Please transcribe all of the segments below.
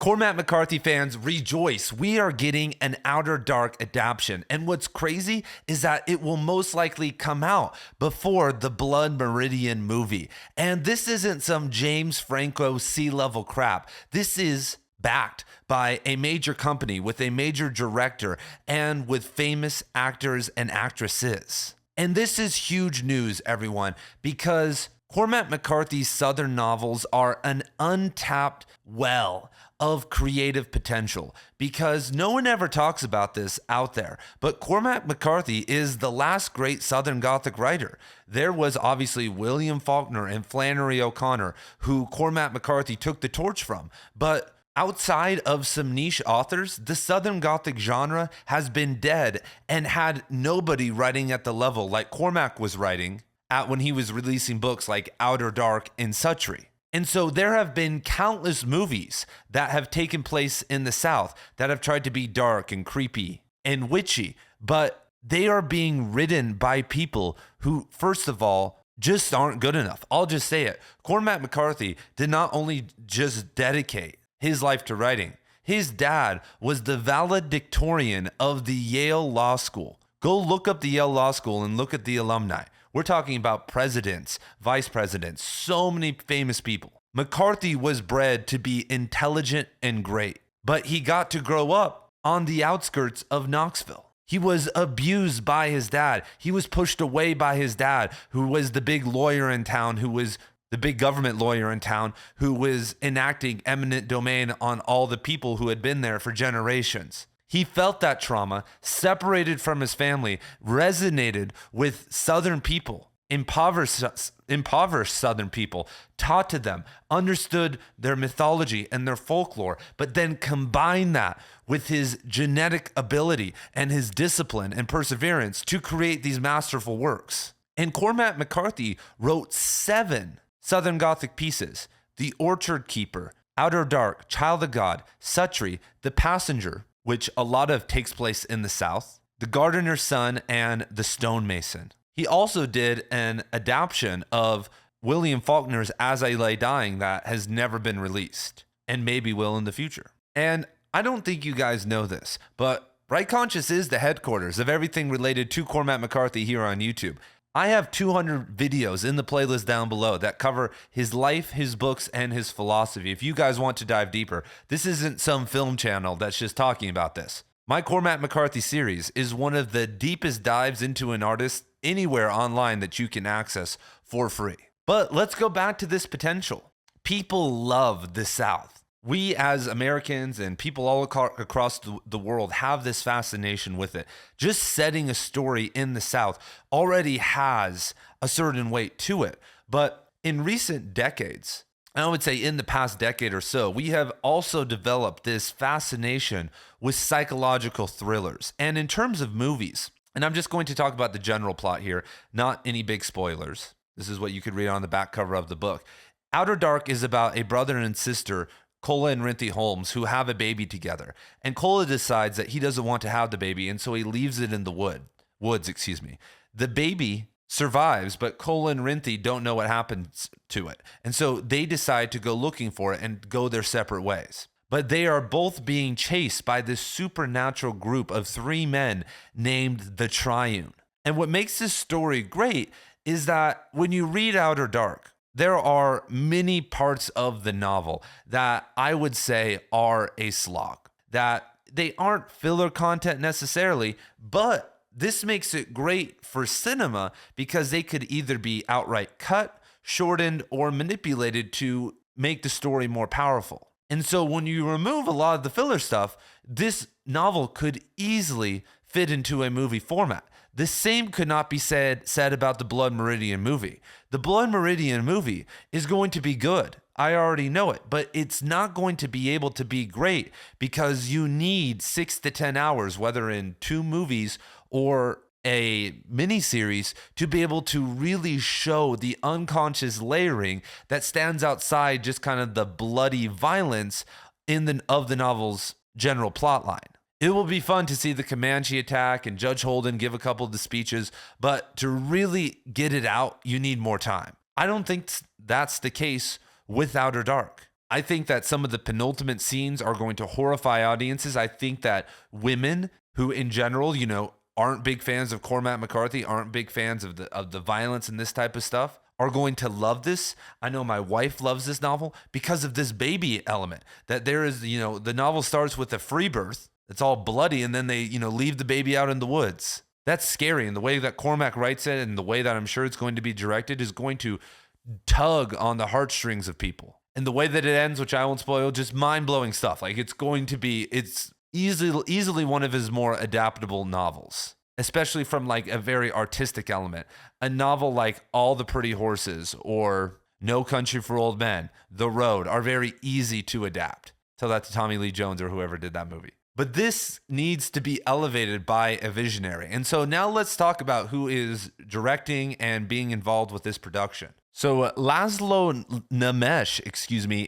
Cormac McCarthy fans, rejoice. We are getting an Outer Dark adaptation. And what's crazy is that it will most likely come out before the Blood Meridian movie. And this isn't some James Franco C-level crap. This is backed by a major company with a major director and with famous actors and actresses. And this is huge news, everyone, because Cormac McCarthy's Southern novels are an untapped well of creative potential, because no one ever talks about this out there. But Cormac McCarthy is the last great Southern Gothic writer. There was obviously William Faulkner and Flannery O'Connor, who Cormac McCarthy took the torch from. But outside of some niche authors, the Southern Gothic genre has been dead and had nobody writing at the level like Cormac was writing at when he was releasing books like Outer Dark and Suttree. And so there have been countless movies that have taken place in the South that have tried to be dark and creepy and witchy, but they are being written by people who, first of all, just aren't good enough. I'll just say it. Cormac McCarthy did not only just dedicate his life to writing, his dad was the valedictorian of the Yale Law School. Go look up the Yale Law School and look at the alumni. We're talking about presidents, vice presidents, so many famous people. McCarthy was bred to be intelligent and great, but he got to grow up on the outskirts of Knoxville. He was abused by his dad. He was pushed away by his dad, who was the big lawyer in town, who was the big government lawyer in town, who was enacting eminent domain on all the people who had been there for generations. He felt that trauma, separated from his family, resonated with Southern people, impoverished Southern people, taught to them, understood their mythology and their folklore, but then combined that with his genetic ability and his discipline and perseverance to create these masterful works. And Cormac McCarthy wrote 7 Southern Gothic pieces: The Orchard Keeper, Outer Dark, Child of God, Suttree, The Passenger, which a lot of takes place in the South, The Gardener's Son, and The Stonemason. He also did an adaptation of William Faulkner's As I Lay Dying that has never been released, and maybe will in the future. And I don't think you guys know this, but Right Conscious is the headquarters of everything related to Cormac McCarthy here on YouTube. I have 200 videos in the playlist down below that cover his life, his books, and his philosophy. If you guys want to dive deeper, this isn't some film channel that's just talking about this. My Cormac McCarthy series is one of the deepest dives into an artist anywhere online that you can access for free. But let's go back to this potential. People love the South. We as Americans and people all across the world have this fascination with it. Just setting a story in the South already has a certain weight to it. But in recent decades, I would say in the past decade or so, we have also developed this fascination with psychological thrillers. And in terms of movies, and I'm just going to talk about the general plot here, not any big spoilers. This is what you could read on the back cover of the book. Outer Dark is about a brother and sister, Cola and Rinty Holmes, who have a baby together. And Cola decides that he doesn't want to have the baby, and so he leaves it in the woods. The baby survives, but Cola and Rinty don't know what happens to it. And so they decide to go looking for it and go their separate ways. But they are both being chased by this supernatural group of 3 men named the Triune. And what makes this story great is that when you read Outer Dark, there are many parts of the novel that I would say are a slog, that they aren't filler content necessarily, but this makes it great for cinema because they could either be outright cut, shortened, or manipulated to make the story more powerful. And so when you remove a lot of the filler stuff, this novel could easily fit into a movie format. The same could not be said about the Blood Meridian movie. The Blood Meridian movie is going to be good. I already know it, but it's not going to be able to be great because you need 6 to 10 hours, whether in 2 movies or a miniseries, to be able to really show the unconscious layering that stands outside just kind of the bloody violence of the novel's general plotline. It will be fun to see the Comanche attack and Judge Holden give a couple of the speeches, but to really get it out, you need more time. I don't think that's the case with Outer Dark. I think that some of the penultimate scenes are going to horrify audiences. I think that women who in general, aren't big fans of Cormac McCarthy, aren't big fans of the violence and this type of stuff, are going to love this. I know my wife loves this novel because of this baby element. That there is, the novel starts with a free birth. It's all bloody, and then they, leave the baby out in the woods. That's scary. And the way that Cormac writes it and the way that I'm sure it's going to be directed is going to tug on the heartstrings of people. And the way that it ends, which I won't spoil, just mind-blowing stuff. Like it's easily one of his more adaptable novels, especially from like a very artistic element. A novel like All the Pretty Horses or No Country for Old Men, The Road are very easy to adapt. Tell that to Tommy Lee Jones or whoever did that movie. But this needs to be elevated by a visionary. And so now let's talk about who is directing and being involved with this production. So Laszlo Nemes,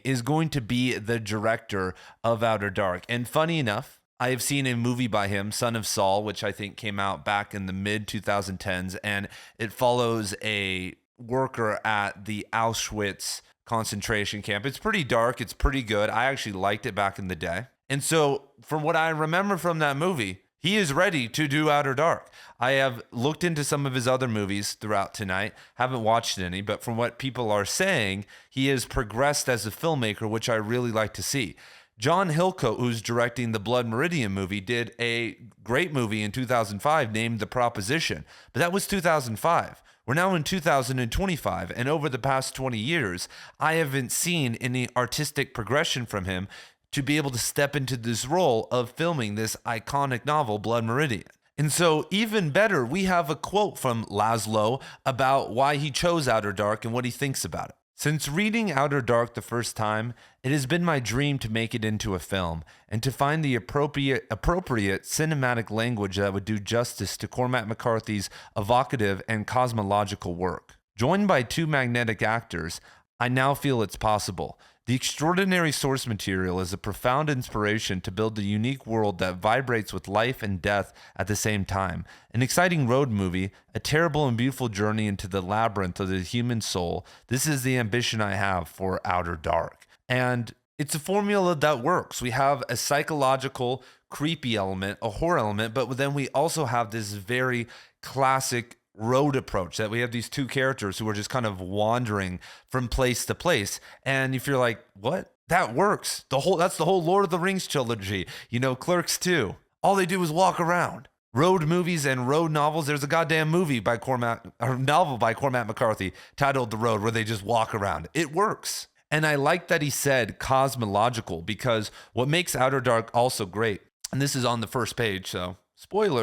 is going to be the director of Outer Dark. And funny enough, I have seen a movie by him, Son of Saul, which I think came out back in the mid-2010s, and it follows a worker at the Auschwitz concentration camp. It's pretty dark. It's pretty good. I actually liked it back in the day. And so from what I remember from that movie, he is ready to do Outer Dark. I have looked into some of his other movies throughout tonight, haven't watched any, but from what people are saying, he has progressed as a filmmaker, which I really like to see. John Hillcoat, who's directing the Blood Meridian movie, did a great movie in 2005 named The Proposition, but that was 2005. We're now in 2025, and over the past 20 years, I haven't seen any artistic progression from him to be able to step into this role of filming this iconic novel, Blood Meridian. And so even better, we have a quote from Laszlo about why he chose Outer Dark and what he thinks about it. Since reading Outer Dark the first time, it has been my dream to make it into a film and to find the appropriate cinematic language that would do justice to Cormac McCarthy's evocative and cosmological work. Joined by two magnetic actors, I now feel it's possible. The extraordinary source material is a profound inspiration to build the unique world that vibrates with life and death at the same time. An exciting road movie, a terrible and beautiful journey into the labyrinth of the human soul. This is the ambition I have for Outer Dark. And it's a formula that works. We have a psychological, creepy element, a horror element, but then we also have this very classic road approach that we have these two characters who are just kind of wandering from place to place. And if you're like, what? That works. That's the whole Lord of the Rings trilogy. Clerks 2. All they do is walk around. Road movies and road novels. There's a goddamn novel by Cormac McCarthy titled The Road where they just walk around. It works. And I like that he said cosmological, because what makes Outer Dark also great, and this is on the first page, so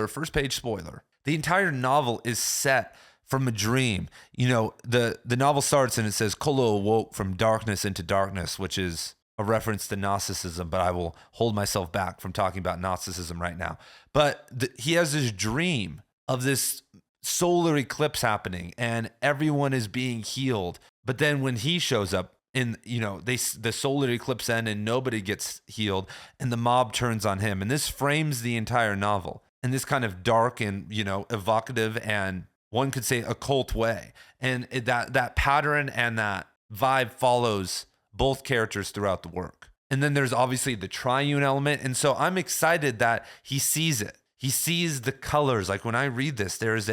first page spoiler. The entire novel is set from a dream. The novel starts and it says Kolo awoke from darkness into darkness, which is a reference to Gnosticism, but I will hold myself back from talking about Gnosticism right now. But he has this dream of this solar eclipse happening and everyone is being healed. But then when he shows up, the solar eclipse ends and nobody gets healed and the mob turns on him. And this frames the entire novel in this kind of dark and, evocative and one could say occult way. And that pattern and that vibe follows both characters throughout the work. And then there's obviously the triune element. And so I'm excited that he sees it. He sees the colors. Like when I read this, there's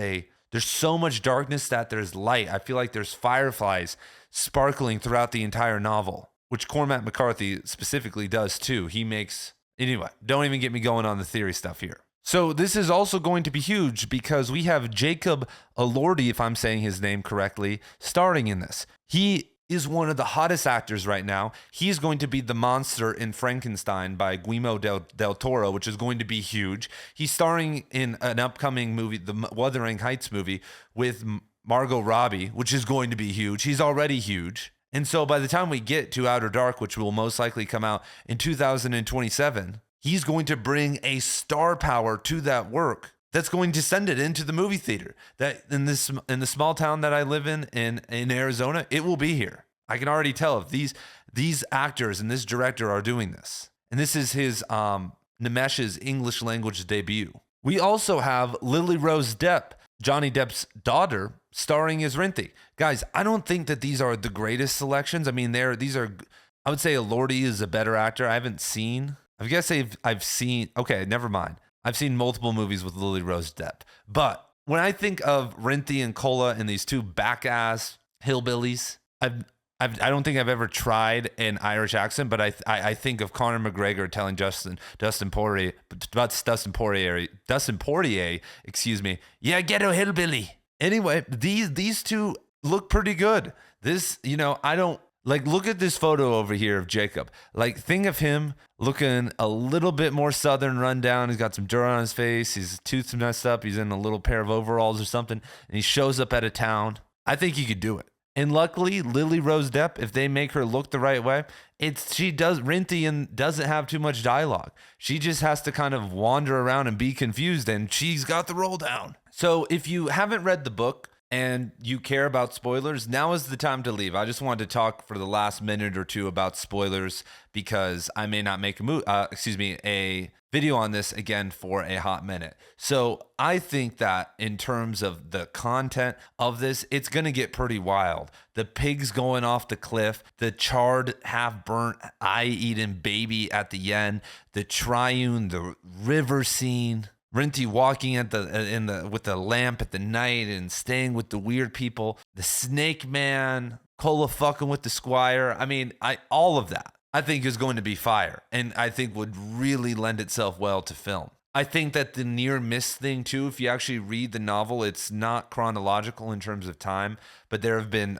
so much darkness that there's light. I feel like there's fireflies sparkling throughout the entire novel, which Cormac McCarthy specifically does too. Anyway, don't even get me going on the theory stuff here. So this is also going to be huge because we have Jacob Elordi, if I'm saying his name correctly, starring in this. He is one of the hottest actors right now. He's going to be the monster in Frankenstein by Guillermo del Toro, which is going to be huge. He's starring in an upcoming movie, the Wuthering Heights movie, with Margot Robbie, which is going to be huge. He's already huge. And so by the time we get to Outer Dark, which will most likely come out in 2027, he's going to bring a star power to that work that's going to send it into the movie theater. That in the small town that I live in Arizona, it will be here. I can already tell if these actors and this director are doing this. And this is his Nemesh's English language debut. We also have Lily Rose Depp, Johnny Depp's daughter, starring as Renthi. Guys, I don't think that these are the greatest selections. I mean, these are I would say Lordy is a better actor. I haven't seen. I guess I've seen. Okay, never mind. I've seen multiple movies with Lily Rose Depp, but when I think of Rinty and Cola and these two back-ass hillbillies, I don't think I've ever tried an Irish accent, but I think of Conor McGregor telling Dustin Poirier, excuse me, yeah, get a hillbilly. Anyway, these two look pretty good. This, I don't like, look at this photo over here of Jacob. Like, think of him looking a little bit more southern rundown. He's got some dirt on his face. His tooth's messed up. He's in a little pair of overalls or something, and he shows up at a town. I think he could do it. And luckily, Lily Rose Depp, if they make her look the right way, Rinty and doesn't have too much dialogue. She just has to kind of wander around and be confused, and she's got the roll down. So if you haven't read the book and you care about spoilers, now is the time to leave. I just wanted to talk for the last minute or two about spoilers because I may not make a video on this again for a hot minute. So I think that in terms of the content of this, it's going to get pretty wild. The pigs going off the cliff, the charred, half-burnt, eye-eating baby at the end, the triune, the river scene, Rinty walking with the lamp at the night and staying with the weird people, the snake man, Cola fucking with the squire. I mean, all of that I think is going to be fire, and I think would really lend itself well to film. I think that the near miss thing too, if you actually read the novel, it's not chronological in terms of time, but there have been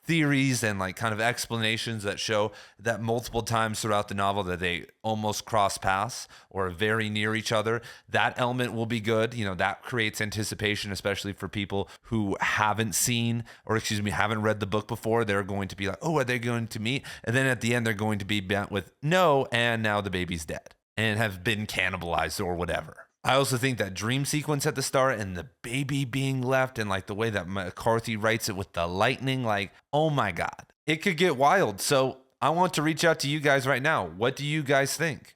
theories and like kind of explanations that show that multiple times throughout the novel that they almost cross paths or are very near each other. That element will be good. That creates anticipation, especially for people who haven't read the book before. They're going to be like, oh, are they going to meet? And then at the end, they're going to be met with no, and now the baby's dead and have been cannibalized or whatever. I also think that dream sequence at the start and the baby being left and like the way that McCarthy writes it with the lightning, like, oh my God, it could get wild. So I want to reach out to you guys right now. What do you guys think?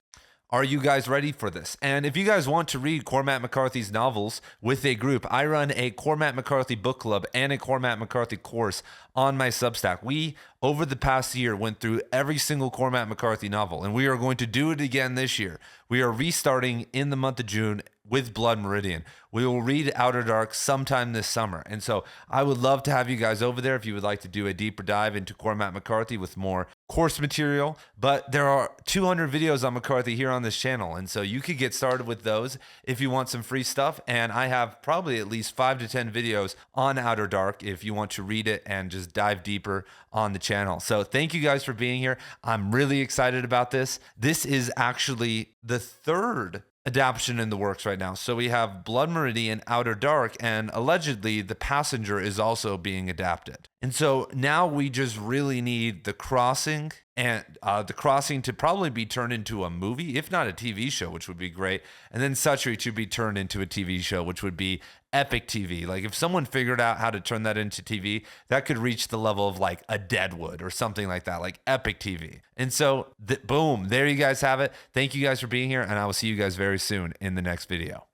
Are you guys ready for this? And if you guys want to read Cormac McCarthy's novels with a group, I run a Cormac McCarthy book club and a Cormac McCarthy course on my Substack. We, over the past year, went through every single Cormac McCarthy novel, and we are going to do it again this year. We are restarting in the month of June with Blood Meridian. We will read Outer Dark sometime this summer. And so I would love to have you guys over there if you would like to do a deeper dive into Cormac McCarthy with more course material. But there are 200 videos on McCarthy here on this channel. And so you could get started with those if you want some free stuff. And I have probably at least 5 to 10 videos on Outer Dark if you want to read it and just dive deeper on the channel. So thank you guys for being here. I'm really excited about this. This is actually the third adaptation in the works right now. So we have Blood Meridian, Outer Dark, and allegedly The Passenger is also being adapted. And so now we just really need The Crossing and The Crossing to probably be turned into a movie, if not a TV show, which would be great. And then Suttree to be turned into a TV show, which would be epic TV. Like if someone figured out how to turn that into TV, that could reach the level of like a Deadwood or something like that, like epic TV. And so boom, there you guys have it. Thank you guys for being here, and I will see you guys very soon in the next video.